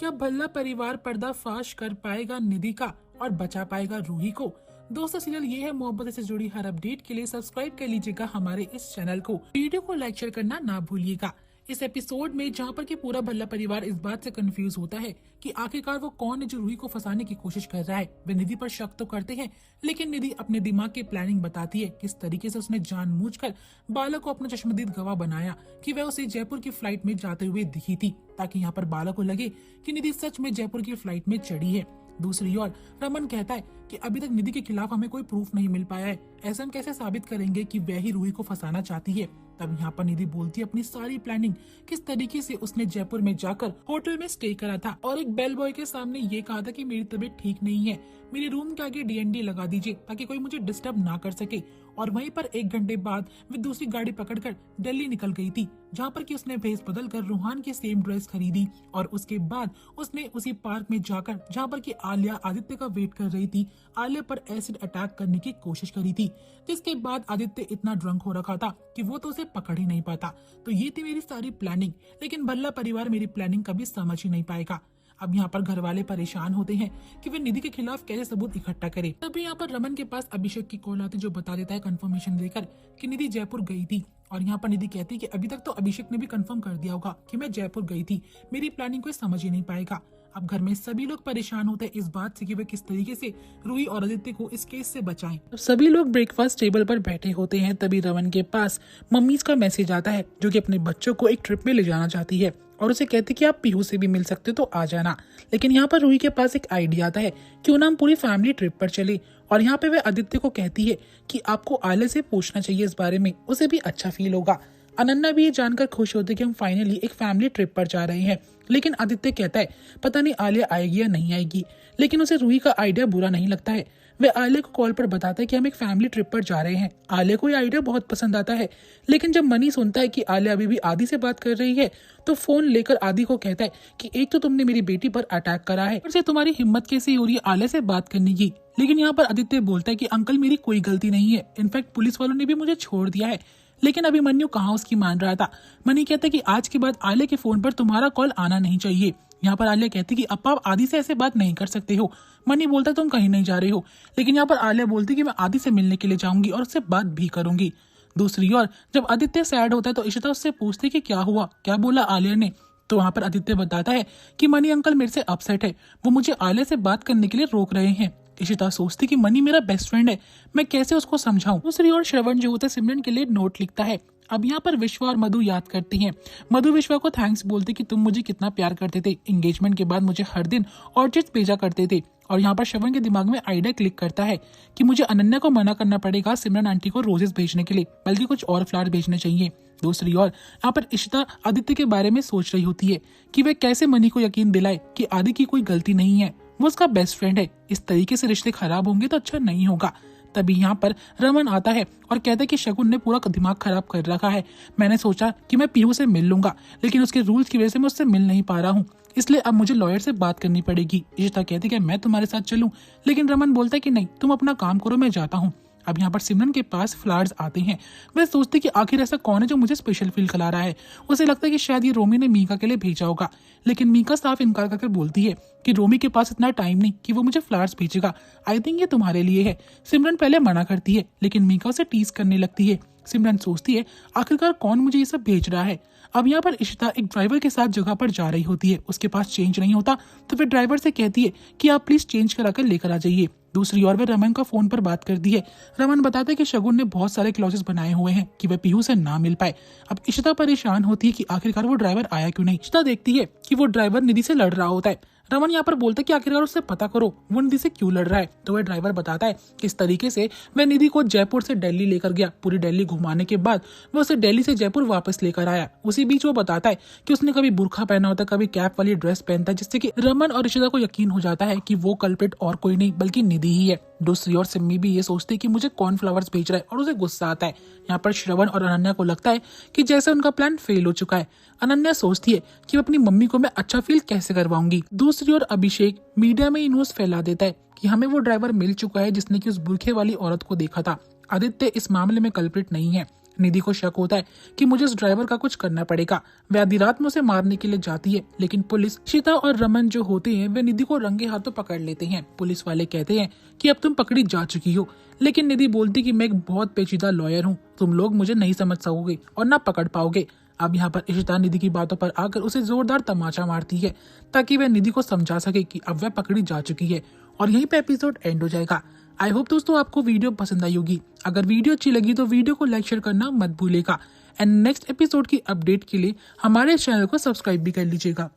क्या भल्ला परिवार पर्दाफाश कर पाएगा निधि का और बचा पाएगा रूही को? दोस्तों, सीरियल ये है मोहब्बत से जुड़ी हर अपडेट के लिए सब्सक्राइब कर लीजिएगा हमारे इस चैनल को। वीडियो को लाइक शेयर करना ना भूलिएगा। इस एपिसोड में जहां पर कि पूरा भल्ला परिवार इस बात से कंफ्यूज होता है कि आखिरकार वो कौन है जो रूही को फंसाने की कोशिश कर रहा है। वे निधि पर शक तो करते हैं, लेकिन निधि अपने दिमाग की प्लानिंग बताती है किस तरीके से उसने जानबूझकर बालक को अपना चश्मदीद गवाह बनाया कि वह उसे जयपुर की फ्लाइट में जाते हुए दिखी थी, ताकि यहाँ पर बालक को लगे कि निधि सच में जयपुर की फ्लाइट में चढ़ी है। दूसरी ओर रमन कहता है कि अभी तक निधि के खिलाफ हमें कोई प्रूफ नहीं मिल पाया है, ऐसा हम कैसे साबित करेंगे कि वह ही रूही को फंसाना चाहती है। तब यहाँ पर निधि बोलती है अपनी सारी प्लानिंग, किस तरीके से उसने जयपुर में जाकर होटल में स्टे करा था और एक बेल बॉय के सामने ये कहा था कि मेरी तबीयत ठीक नहीं है, मेरे रूम के आगे डीएनडी लगा दीजिए ताकि कोई मुझे डिस्टर्ब ना कर सके। और वहीं पर 1 घंटे बाद वे दूसरी गाड़ी पकड़कर दिल्ली निकल गई थी, जहाँ पर कि उसने भेस बदल कर रूहान की सेम ड्रेस खरीदी और उसके बाद उसने उसी पार्क में जाकर, जहाँ पर कि आलिया आदित्य का वेट कर रही थी, आलिया पर एसिड अटैक करने की कोशिश करी थी, जिसके बाद आदित्य इतना ड्रंक हो रखा था कि वो तो उसे पकड़ ही नहीं पाता। तो ये थी मेरी सारी प्लानिंग, लेकिन भल्ला परिवार मेरी प्लानिंग कभी समझ ही नहीं पाएगा। अब यहाँ पर घर वाले परेशान होते हैं कि वे निधि के खिलाफ कैसे सबूत इकट्ठा करें। तभी यहाँ पर रमन के पास अभिषेक की कॉल आती, जो बता देता है कंफर्मेशन देकर कि निधि जयपुर गई थी। और यहाँ पर निधि कहती है कि अभी तक तो अभिषेक ने भी कंफर्म कर दिया होगा कि मैं जयपुर गई थी, मेरी प्लानिंग कोई समझ ही नहीं पाएगा। अब घर में सभी लोग परेशान होते हैं इस बात से कि वे किस तरीके से रूही और आदित्य को इस केस से बचाएं। सभी लोग ब्रेकफास्ट टेबल पर बैठे होते हैं, तभी रमन के पास मम्मीज का मैसेज आता है, जो कि अपने बच्चों को एक ट्रिप में ले जाना चाहती है और उसे कहती कि आप पीहू से भी मिल सकते हो तो आ जाना। लेकिन यहाँ पर रूही के पास एक आइडिया आता है, क्यों ना हम पूरी फैमिली ट्रिप पर चले। और यहाँ पे वे आदित्य को कहती है कि आपको आले से पूछना चाहिए इस बारे में, उसे भी अच्छा फील होगा। अनन्या भी ये जानकर खुश होती है कि हम फाइनली एक फैमिली ट्रिप पर जा रहे हैं। लेकिन आदित्य कहता है पता नहीं आलिया आएगी या नहीं आएगी, लेकिन उसे रूही का आइडिया बुरा नहीं लगता है। वे आलिया को कॉल पर बताता है कि हम एक फैमिली ट्रिप पर जा रहे हैं। आलिया को ये आइडिया बहुत पसंद आता है, लेकिन जब मनी सुनता है कि आलिया अभी भी आदि से बात कर रही है, तो फोन लेकर आदि को कहता है कि एक तो तुमने मेरी बेटी पर अटैक करा है, और तुम्हारी हिम्मत कैसे हो रही है आलिया से बात करने की। लेकिन यहाँ पर आदित्य बोलता है कि अंकल मेरी कोई गलती नहीं है, इनफैक्ट पुलिस वालों ने भी मुझे छोड़ दिया है। लेकिन अभी मन्नू कहाँ उसकी मान रहा था। मनी कहता है कि आज के बाद आलिया के फोन पर तुम्हारा कॉल आना नहीं चाहिए। यहाँ पर आलिया कहती कि अब आप आदि से ऐसे बात नहीं कर सकते हो। मनी बोलता तुम कहीं नहीं जा रहे हो, लेकिन यहाँ पर आलिया बोलती कि मैं आदि से मिलने के लिए जाऊंगी और उससे बात भी करूंगी। दूसरी ओर जब आदित्य सैड होता है तो इशिता उससे पूछती कि क्या हुआ, क्या बोला आलिया ने। तो वहाँ पर आदित्य बताता है कि मनी अंकल मेरे से अपसेट है, वो मुझे आलिया से बात करने के लिए रोक रहे हैं। इशिता सोचती कि मनी मेरा बेस्ट फ्रेंड है, मैं कैसे उसको समझाऊं। दूसरी ओर श्रवण जो होता है सिमरन के लिए नोट लिखता है। अब यहाँ पर विश्वा और मधु याद करती हैं। मधु विश्वा को थैंक्स बोलती कि तुम मुझे कितना प्यार करते थे, एंगेजमेंट के बाद मुझे हर दिन ऑर्चिड्स भेजा करते थे। और यहाँ पर श्रवण के दिमाग में आइडिया क्लिक करता है कि मुझे अनन्या को मना करना पड़ेगा सिमरन आंटी को रोजेस भेजने के लिए, बल्कि कुछ और फ्लावर भेजने चाहिए। दूसरी ओर यहाँ पर इशिता आदित्य के बारे में सोच रही होती है कि वह कैसे मनी को यकीन दिलाए कि आदि की कोई गलती नहीं है, वो उसका बेस्ट फ्रेंड है। इस तरीके से रिश्ते खराब होंगे तो अच्छा नहीं होगा। तभी यहाँ पर रमन आता है और कहता है कि शगुन ने पूरा दिमाग खराब कर रखा है। मैंने सोचा कि मैं पीहू से मिल लूंगा, लेकिन उसके रूल्स की वजह से मैं उससे मिल नहीं पा रहा हूँ, इसलिए अब मुझे लॉयर से बात करनी पड़ेगी। इशिता कहती है कि मैं तुम्हारे साथ चलूं, लेकिन रमन बोलता है कि नहीं, तुम अपना काम करो, मैं जाता हूँ। अब यहाँ पर सिमरन के पास फ्लावर्स आते हैं। वह सोचती कि आखिर ऐसा कौन है जो मुझे स्पेशल फील करा रहा है। उसे लगता है कि शायद ये रोमी ने मीका के लिए भेजा होगा, लेकिन मीका साफ इनकार करके बोलती है कि रोमी के पास इतना टाइम नहीं कि वो मुझे फ्लावर्स भेजेगा, आई थिंक ये तुम्हारे लिए है। सिमरन पहले मना करती है, लेकिन मीका उसे टीज करने लगती है। सिमरन सोचती है आखिरकार कौन मुझे ये सब भेज रहा है। अब यहाँ पर इशिता एक ड्राइवर के साथ जगह पर जा रही होती है, उसके पास चेंज नहीं होता, तो फिर ड्राइवर से कहती है कि आप प्लीज चेंज कराकर लेकर आ जाइए। दूसरी ओर वे रमन का फोन पर बात करती है। रमन बताता है कि शगुन ने बहुत सारे क्लॉजेस बनाए हुए हैं कि वह पीहू से ना मिल पाए। अब इशिता परेशान होती है कि आखिरकार वो ड्राइवर आया क्यों नहीं। इशिता देखती है कि वो ड्राइवर निधि से लड़ रहा होता है। रमन यहाँ पर बोलता है कि आखिरकार उससे पता करो वो निधि से क्यों लड़ रहा है। तो वह ड्राइवर बताता है किस तरीके से वह निधि को जयपुर से दिल्ली लेकर गया, पूरी दिल्ली घुमाने के बाद वह उसे दिल्ली से जयपुर वापस लेकर आया। उसी बीच वो बताता है कि उसने कभी बुर्खा पहना होता, कभी कैप वाली ड्रेस पहनता है, जिससे कि रमन और इशिता को यकीन हो जाता है कि वो कल्प्रिट और कोई नहीं बल्कि निधि ही है। दूसरी ओर सिम्मी भी ये सोचती है कि मुझे कौन फ्लावर्स भेज रहा है और उसे गुस्सा आता है। यहाँ पर श्रवण और अनन्या को लगता है कि जैसे उनका प्लान फेल हो चुका है। अनन्या सोचती है कि अपनी मम्मी को मैं अच्छा फील कैसे करवाऊंगी। दूसरी ओर अभिषेक मीडिया में न्यूज फैला देता है कि हमें वो ड्राइवर मिल चुका है जिसने कि उस बुरखे वाली औरत को देखा था। आदित्य इस मामले में कल्प्रिट नहीं है। निधि को शक होता है कि मुझे इस ड्राइवर का कुछ करना पड़ेगा। वह आधी रात में उसे मारने के लिए जाती है, लेकिन पुलिस, शीता और रमन जो होते हैं वे निधि को रंगे हाथों पकड़ लेते हैं। पुलिस वाले कहते हैं कि अब तुम पकड़ी जा चुकी हो, लेकिन निधि बोलती कि मैं एक बहुत पेचीदा लॉयर हूँ, तुम लोग मुझे नहीं समझ सकोगे और ना पकड़ पाओगे। अब यहाँ पर इशिता निधि की बातों पर आकर उसे जोरदार तमाचा मारती है ताकि वह निधि को समझा सके कि अब वह पकड़ी जा चुकी है, और यहीं पे एपिसोड एंड हो जाएगा। आई होप दोस्तों आपको वीडियो पसंद आई होगी। अगर वीडियो अच्छी लगी तो वीडियो को लाइक शेयर करना मत भूलेगा एंड नेक्स्ट एपिसोड की अपडेट के लिए हमारे चैनल को सब्सक्राइब भी कर लीजिएगा।